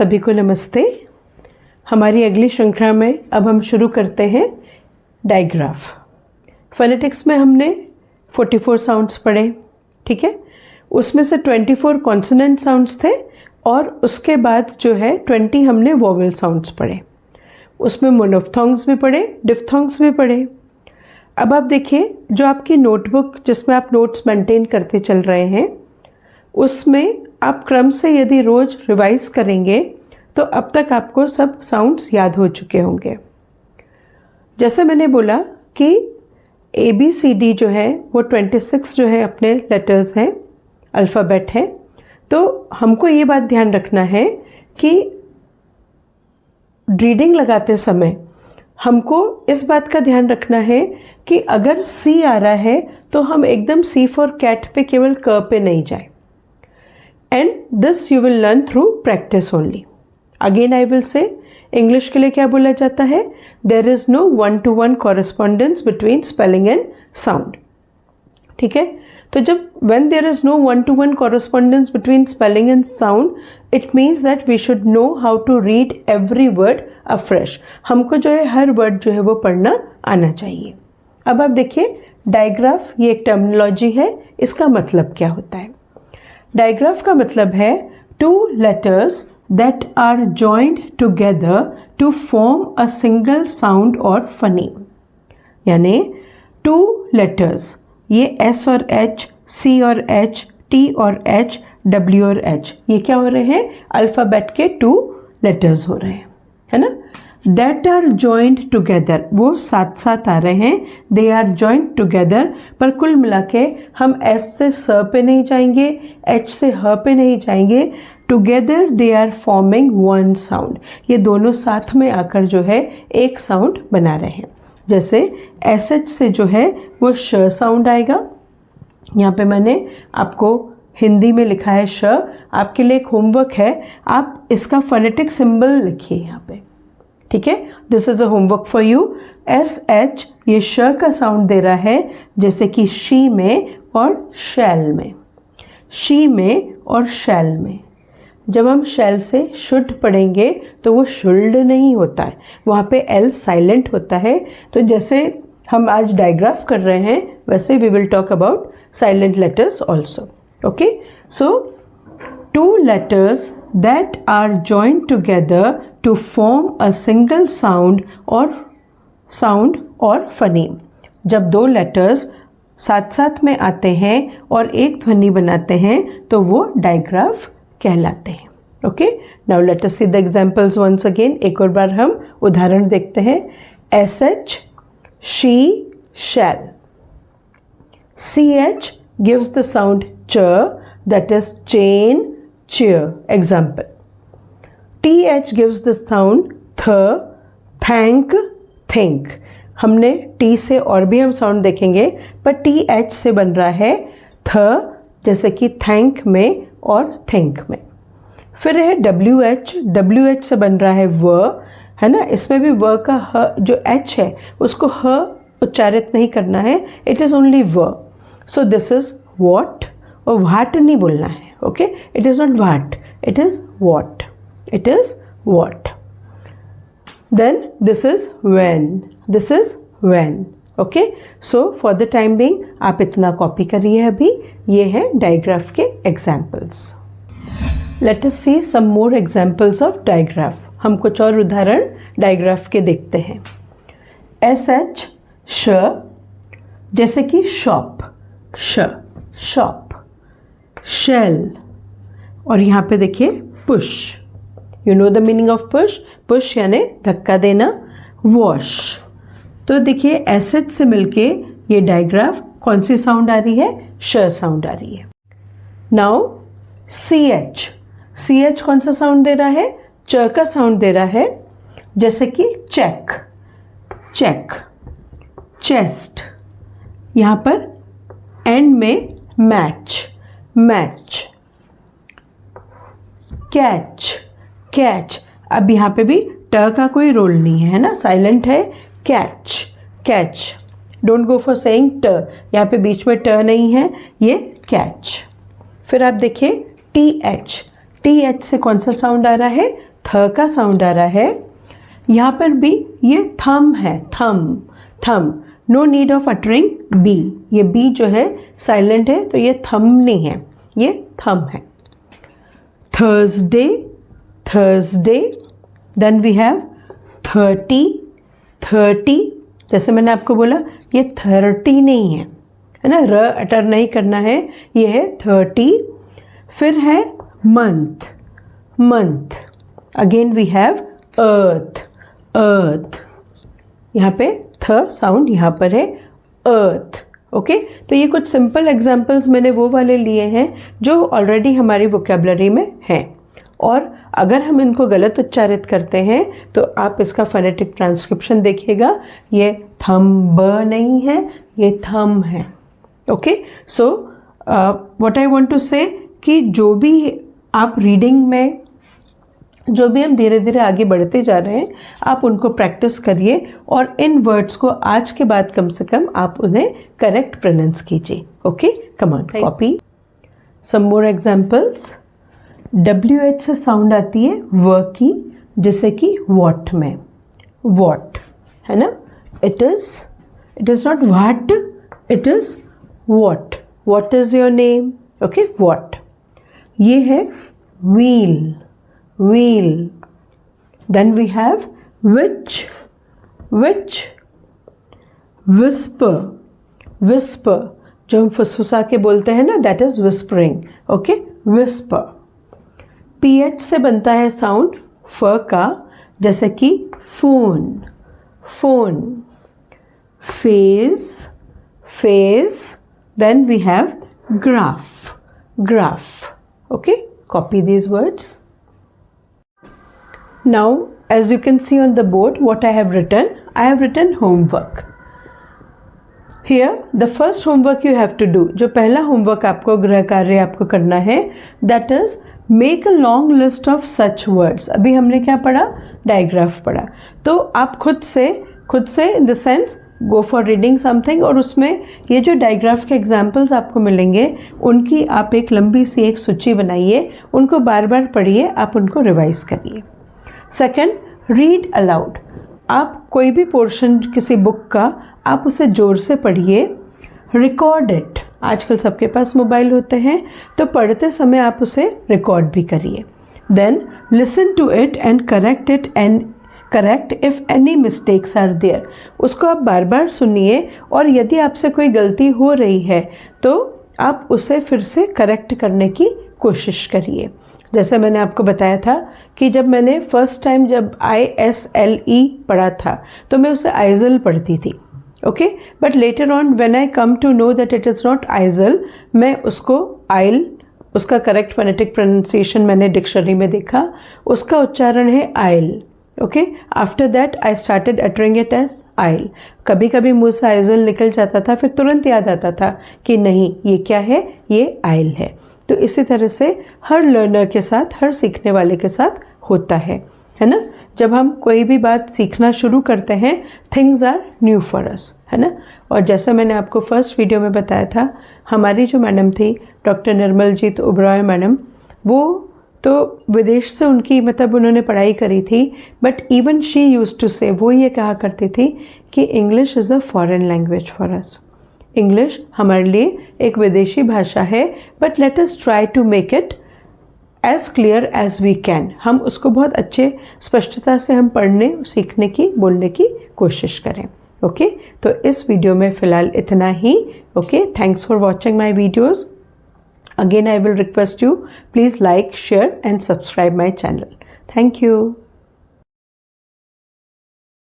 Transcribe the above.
सभी को नमस्ते। हमारी अगली श्रृंखला में अब हम शुरू करते हैं डायग्राफ। फोनेटिक्स में हमने 44 साउंड्स पढ़े, ठीक है। उसमें से 24 कॉन्सोनेंट साउंड्स थे और उसके बाद जो है 20 हमने वोवेल साउंड्स पढ़े। उसमें मोनोफ्थोंग्स भी पढ़े, डिफ्थोंग्स भी पढ़े। अब आप देखिए, जो आपकी नोटबुक जिसमें आप नोट्स मेंटेन करते चल रहे हैं, उसमें आप क्रम से यदि रोज रिवाइज करेंगे तो अब तक आपको सब साउंड्स याद हो चुके होंगे। जैसे मैंने बोला कि ABCD जो है वो 26 जो है अपने लेटर्स हैं, अल्फ़ाबेट है। तो हमको ये बात ध्यान रखना है कि रीडिंग लगाते समय हमको इस बात का ध्यान रखना है कि अगर C आ रहा है तो हम एकदम C फॉर कैट पे केवल क पे नहीं जाए। And this you will learn through practice only. Again I will say, English के लिए क्या बोला जाता है? There is no 1-to-1 correspondence between spelling and sound, ठीक है। तो जब when there is no 1-to-1 correspondence between spelling and sound, it means that we should know how to read every word afresh. हमको जो है हर word जो है वो पढ़ना आना चाहिए। अब आप देखिए, डायग्राफ ये एक टर्मिनोलॉजी है। इसका मतलब क्या होता है? डायग्राफ का मतलब है two letters that are joined together to form a single sound or phoneme. यानी two letters, ये S और H, C और H, T और H, W और H, ये क्या हो रहे हैं? अल्फ़ाबेट के 2 लेटर्स हो रहे हैं, है ना। That are joined together, वो साथ साथ आ रहे हैं, they are joined together। पर कुल मिला के हम S से स पे नहीं जाएंगे, H से ह पे नहीं जाएंगे। Together they are forming one sound, ये दोनों साथ में आकर जो है एक साउंड बना रहे हैं। जैसे SH से जो है वो श साउंड आएगा। यहाँ पे मैंने आपको हिंदी में लिखा है श। आपके लिए एक होमवर्क है, आप इसका फोनेटिक सिंबल लिखिए यहाँ पे, ठीक है। This is a homework for you. SH ये श का साउंड दे रहा है, जैसे कि शी में और शैल में, शी में और शैल में। जब हम शैल से शुड पढ़ेंगे तो वो शुल्ड नहीं होता है, वहाँ पे L साइलेंट होता है। तो जैसे हम आज डायग्राफ कर रहे हैं, वैसे we will talk about silent letters also. Okay, so two letters that are joined together to form a single sound or phoneme। जब दो लेटर्स साथ साथ में आते हैं और एक ध्वनि बनाते हैं तो वो डायग्राफ कहलाते हैं। Okay, now let us see the examples once again. एक और बार हम उदाहरण देखते हैं। SH she shall, CH gives the sound ch, that is chain, cheer, example। TH gives the sound th, thank, think। हमने T से और भी हम साउंड देखेंगे, पर TH से बन रहा है थ, जैसे कि थैंक में और थिंक में। फिर है WH से बन रहा है व, है ना। इसमें भी व का ह जो H है उसको ह उच्चारित नहीं करना है, इट इज़ ओनली व। सो दिस इज वॉट, और वाट नहीं बोलना है। Okay, it is not what, it is what, it is what. Then this is when, this is when. Okay, so for the time being आप इतना copy करिए। अभी ये है डायग्राफ के examples. Let us see some more examples of digraph. हम कुछ और उदाहरण डायग्राफ के देखते हैं। SH श, जैसे कि शॉप, श, शॉप। शेल, और यहाँ पे देखिए push, you know the meaning of push, push यानी धक्का देना। वॉश। तो देखिए SH से मिलके ये डायग्राफ कौन सी साउंड आ रही है? श साउंड आ रही है। नाउ CH कौन सा साउंड दे रहा है? च का साउंड दे रहा है, जैसे कि चेक, चेक। चेस्ट, यहाँ पर एंड में मैच, मैच। Catch, catch. अब यहाँ पे भी ट का कोई रोल नहीं है ना, साइलेंट है। Catch, catch. Don't go for saying ट, यहाँ पे बीच में ट नहीं है, ये कैच। फिर आप देखिए TH से कौन सा साउंड आ रहा है? थ का साउंड आ रहा है। यहाँ पर भी ये थम है, thumb thumb, no need of uttering b. ये बी जो है साइलेंट है, तो ये थम नहीं है, ये थम है। Thursday, Thursday, then we have 30, 30, जैसे मैंने आपको बोला ये 30 नहीं है ना, र अटर नहीं करना है, ये है 30। फिर है month, month, again we have earth, earth, यहाँ पे थ साउंड यहाँ पर है, अर्थ। ओके, तो ये कुछ सिंपल एग्जाम्पल्स मैंने वो वाले लिए हैं जो ऑलरेडी हमारी वोकेबलरी में हैं, और अगर हम इनको गलत उच्चारित करते हैं तो आप इसका फोनेटिक ट्रांसक्रिप्शन देखिएगा, ये थम्ब नहीं है, ये थम है। Okay, so what I want to say कि जो भी आप रीडिंग में, जो भी हम धीरे धीरे आगे बढ़ते जा रहे हैं, आप उनको प्रैक्टिस करिए और इन वर्ड्स को आज के बाद कम से कम आप उन्हें करेक्ट प्रोनाउंस कीजिए। Okay, come on, copy some more examples. WH से साउंड आती है व की, जैसे कि वॉट में, वॉट है ना, it is not what, it is what, what is your name. Okay, what. ये है wheel, wheel. Then we have which, which, whisper, whisper, जो हम फुसफुसा के बोलते हैं ना, that is whispering. Okay, whisper. PH से बनता है साउंड फ का, जैसे कि phone, phone. Phase, phase, then we have graph, graph. Okay, copy these words. Now, as you can see on the board, what I have written homework. Here, the first homework you have to do, जो पहला homework आपको गृह कार्य आपको करना है, that is make a long list of such words. अभी हमने क्या पढ़ा, डायग्राफ पढ़ा, तो आप खुद से in the sense go for reading something, और उसमें ये जो डायग्राफ के एग्जाम्पल्स आपको मिलेंगे उनकी आप एक लंबी सी एक सूची बनाइए, उनको बार बार पढ़िए, आप उनको रिवाइज करिए। Second, read aloud. आप कोई भी पोर्शन किसी बुक का आप उसे जोर से पढ़िए। रिकॉर्ड इट, आजकल सबके पास मोबाइल होते हैं, तो पढ़ते समय आप उसे रिकॉर्ड भी करिए। Then listen to it and correct if any mistakes are there. उसको आप बार बार सुनिए, और यदि आपसे कोई गलती हो रही है तो आप उसे फिर से करेक्ट करने की कोशिश करिए। जैसे मैंने आपको बताया था कि जब मैंने फर्स्ट टाइम जब ISLE पढ़ा था तो मैं उसे आइजल पढ़ती थी। Okay, but later on when I come to know that it is not aisle, मैं उसको आइल, उसका करेक्ट फोनेटिक प्रोनाउंसिएशन मैंने डिक्शनरी में देखा, उसका उच्चारण है aisle. Okay, after that I started uttering it as aisle. कभी कभी मुँह से आइजल निकल जाता था, फिर तुरंत याद आता था कि नहीं ये क्या है, ये आइल है। तो इसी तरह से हर लर्नर के साथ, हर सीखने वाले के साथ होता है ना। जब हम कोई भी बात सीखना शुरू करते हैं, things are new for us, है ना। और जैसा मैंने आपको फर्स्ट वीडियो में बताया था, हमारी जो मैडम थी डॉक्टर निर्मलजीत ओबरॉय मैडम, वो तो विदेश से उनकी मतलब उन्होंने पढ़ाई करी थी, but even she used to say, वो ये कहा करती थी कि English is a foreign language for us. English हमारे लिए एक विदेशी भाषा है, but let us try to make it as clear as we can. हम उसको बहुत अच्छे स्पष्टता से हम पढ़ने, सीखने की, बोलने की कोशिश करें। ओके, तो इस वीडियो में फ़िलहाल इतना ही। Okay, thanks for watching my videos. Again, I will request you, please like, share and subscribe my channel. Thank you.